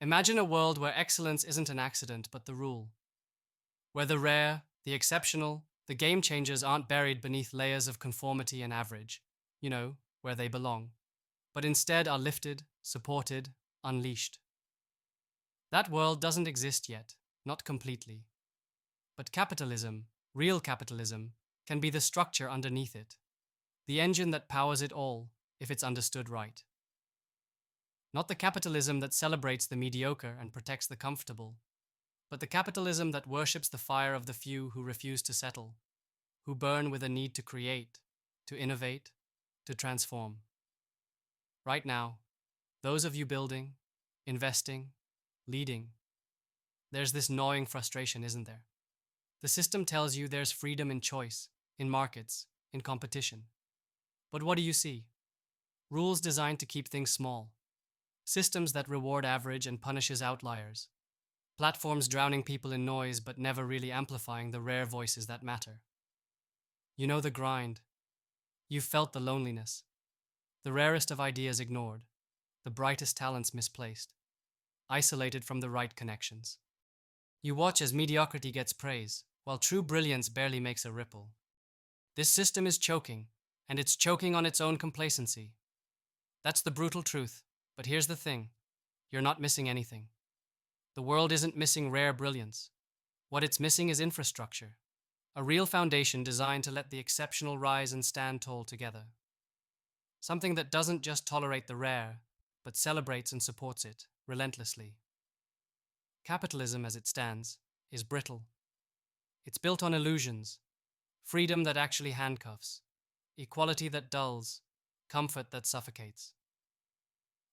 Imagine a world where excellence isn't an accident but the rule, where the rare, the exceptional, the game changers aren't buried beneath layers of conformity and average, where they belong, but instead are lifted, supported, unleashed. That world doesn't exist yet, not completely. But capitalism, real capitalism, can be the structure underneath it, the engine that powers it all, if it's understood right. Not the capitalism that celebrates the mediocre and protects the comfortable, but the capitalism that worships the fire of the few who refuse to settle, who burn with a need to create, to innovate, to transform. Right now, those of you building, investing, leading, there's this gnawing frustration, isn't there? The system tells you there's freedom in choice, in markets, in competition. But what do you see? Rules designed to keep things small, systems that reward average and punishes outliers, platforms drowning people in noise but never really amplifying the rare voices that matter. You know the grind. You've felt the loneliness. The rarest of ideas ignored, the brightest talents misplaced, isolated from the right connections. You watch as mediocrity gets praise, while true brilliance barely makes a ripple. This system is choking, and it's choking on its own complacency. That's the brutal truth, but here's the thing. You're not missing anything. The world isn't missing rare brilliance. What it's missing is infrastructure, a real foundation designed to let the exceptional rise and stand tall together. Something that doesn't just tolerate the rare, but celebrates and supports it, relentlessly. Capitalism, as it stands, is brittle. It's built on illusions, freedom that actually handcuffs, equality that dulls, comfort that suffocates.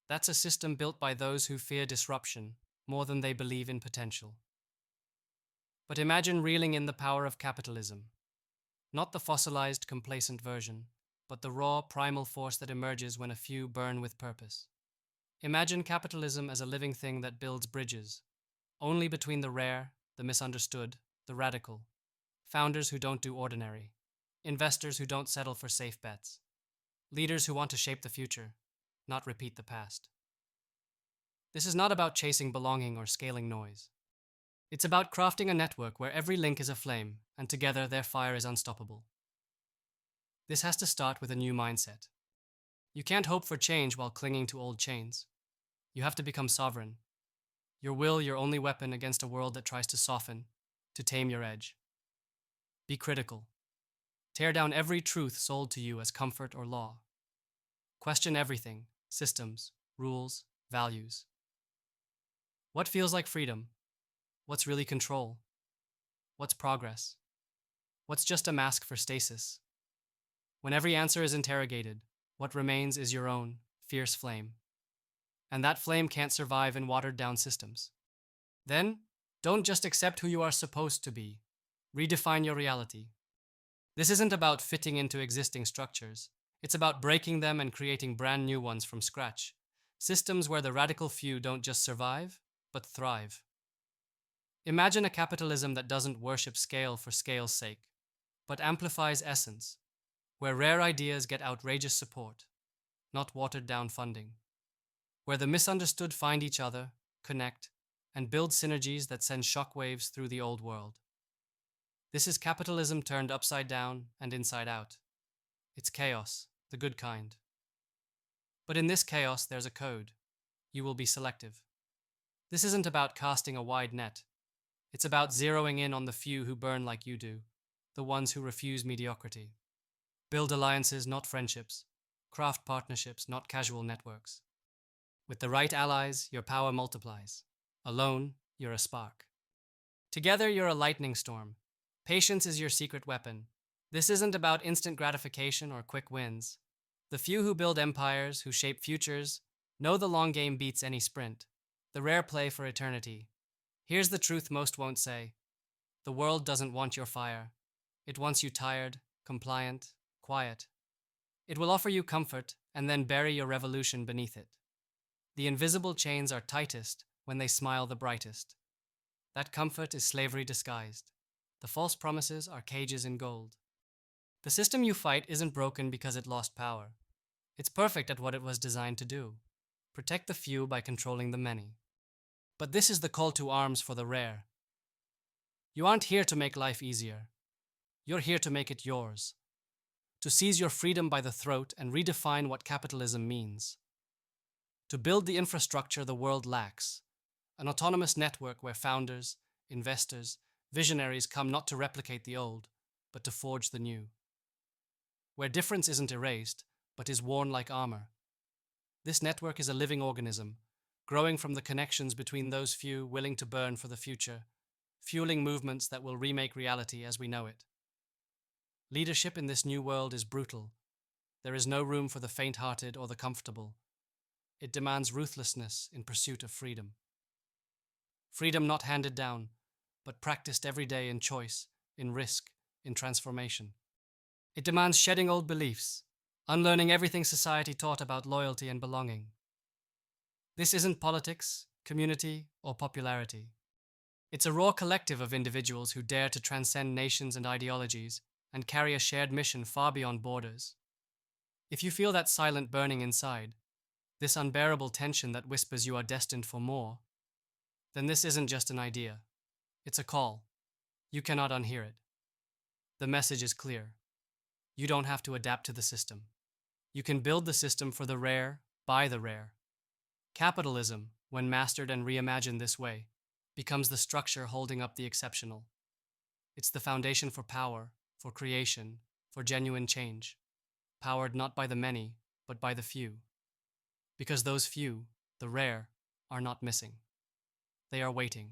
That's a system built by those who fear disruption more than they believe in potential. But imagine reeling in the power of capitalism. Not the fossilized, complacent version, but the raw, primal force that emerges when a few burn with purpose. Imagine capitalism as a living thing that builds bridges, only between the rare, the misunderstood, the radical, founders who don't do ordinary, investors who don't settle for safe bets, leaders who want to shape the future, not repeat the past. This is not about chasing belonging or scaling noise. It's about crafting a network where every link is a flame, and together their fire is unstoppable. This has to start with a new mindset. You can't hope for change while clinging to old chains. You have to become sovereign. Your will your only weapon against a world that tries to soften, to tame your edge. Be critical. Tear down every truth sold to you as comfort or law. Question everything, systems, rules, values. What feels like freedom? What's really control? What's progress? What's just a mask for stasis? When every answer is interrogated, what remains is your own, fierce flame. And that flame can't survive in watered-down systems. Then, don't just accept who you are supposed to be. Redefine your reality. This isn't about fitting into existing structures. It's about breaking them and creating brand new ones from scratch. Systems where the radical few don't just survive, but thrive. Imagine a capitalism that doesn't worship scale for scale's sake, but amplifies essence, where rare ideas get outrageous support, not watered-down funding, where the misunderstood find each other, connect, and build synergies that send shockwaves through the old world. This is capitalism turned upside down and inside out. It's chaos, the good kind. But in this chaos, there's a code. You will be selective. This isn't about casting a wide net. It's about zeroing in on the few who burn like you do, the ones who refuse mediocrity. Build alliances, not friendships. Craft partnerships, not casual networks. With the right allies, your power multiplies. Alone, you're a spark. Together, you're a lightning storm. Patience is your secret weapon. This isn't about instant gratification or quick wins. The few who build empires, who shape futures, know the long game beats any sprint, the rare play for eternity. Here's the truth most won't say. The world doesn't want your fire. It wants you tired, compliant, quiet. It will offer you comfort and then bury your revolution beneath it. The invisible chains are tightest when they smile the brightest. That comfort is slavery disguised. The false promises are cages in gold. The system you fight isn't broken because it lost power. It's perfect at what it was designed to do. Protect the few by controlling the many. But this is the call to arms for the rare. You aren't here to make life easier. You're here to make it yours. To seize your freedom by the throat and redefine what capitalism means. To build the infrastructure the world lacks. An autonomous network where founders, investors, visionaries come not to replicate the old, but to forge the new. Where difference isn't erased, but is worn like armor. This network is a living organism, growing from the connections between those few willing to burn for the future, fueling movements that will remake reality as we know it. Leadership in this new world is brutal. There is no room for the faint-hearted or the comfortable. It demands ruthlessness in pursuit of freedom. Freedom not handed down, but practiced every day in choice, in risk, in transformation. It demands shedding old beliefs, unlearning everything society taught about loyalty and belonging. This isn't politics, community, or popularity. It's a raw collective of individuals who dare to transcend nations and ideologies and carry a shared mission far beyond borders. If you feel that silent burning inside, this unbearable tension that whispers you are destined for more, then this isn't just an idea. It's a call. You cannot unhear it. The message is clear. You don't have to adapt to the system. You can build the system for the rare, by the rare. Capitalism, when mastered and reimagined this way, becomes the structure holding up the exceptional. It's the foundation for power, for creation, for genuine change, powered not by the many, but by the few. Because those few, the rare, are not missing. They are waiting.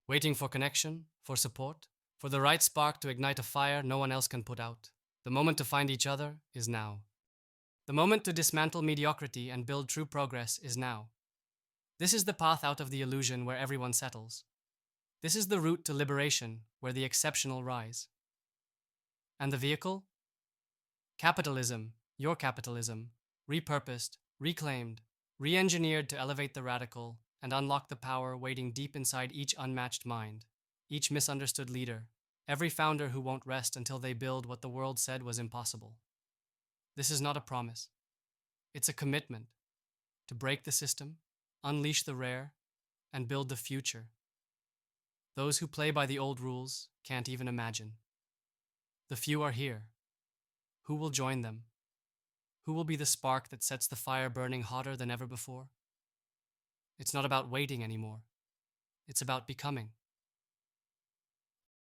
Waiting for connection, for support, for the right spark to ignite a fire no one else can put out. The moment to find each other is now. The moment to dismantle mediocrity and build true progress is now. This is the path out of the illusion where everyone settles. This is the route to liberation where the exceptional rise. And the vehicle? Capitalism, your capitalism, repurposed, reclaimed, re-engineered to elevate the radical and unlock the power waiting deep inside each unmatched mind, each misunderstood leader, every founder who won't rest until they build what the world said was impossible. This is not a promise. It's a commitment to break the system, unleash the rare, and build the future. Those who play by the old rules can't even imagine. The few are here. Who will join them? Who will be the spark that sets the fire burning hotter than ever before? It's not about waiting anymore. It's about becoming.